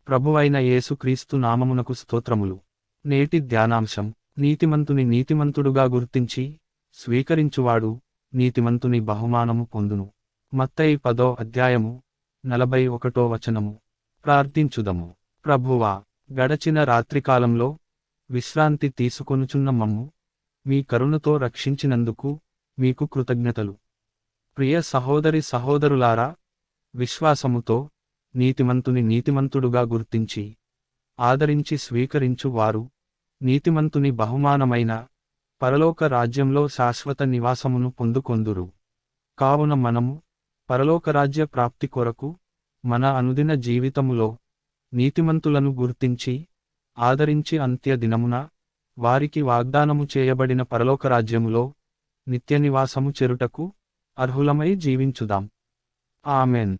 ప్రభువైన యేసు క్రీస్తు నామమునకు స్తోత్రములు. నేటి ధ్యానాంశం, నీతిమంతుని నీతిమంతుడుగా గుర్తించి స్వీకరించువాడు నీతిమంతుని బహుమానము పొందును. మత్తయి 10వ అధ్యాయము 41వ వచనము. ప్రార్థించుదము. ప్రభువా, గడచిన రాత్రికాలంలో విశ్రాంతి తీసుకొనుచున్న మమ్ము మీ కరుణతో రక్షించినందుకు మీకు కృతజ్ఞతలు. ప్రియ సహోదరి సహోదరులారా, విశ్వాసముతో నీతిమంతుని నీతిమంతుడుగా గుర్తించి ఆదరించి స్వీకరించు వారు నీతిమంతుని బహుమానమైన పరలోక రాజ్యంలో శాశ్వత నివాసమును పొందుకొందురు. కావున మనము పరలోకరాజ్య ప్రాప్తి కొరకు మన అనుదిన జీవితములో నీతిమంతులను గుర్తించి ఆదరించి అంత్య దినమున వారికి వాగ్దానము చేయబడిన పరలోకరాజ్యములో నిత్యనివాసము చెరుటకు అర్హులమై జీవించుదాం. ఆమెన్.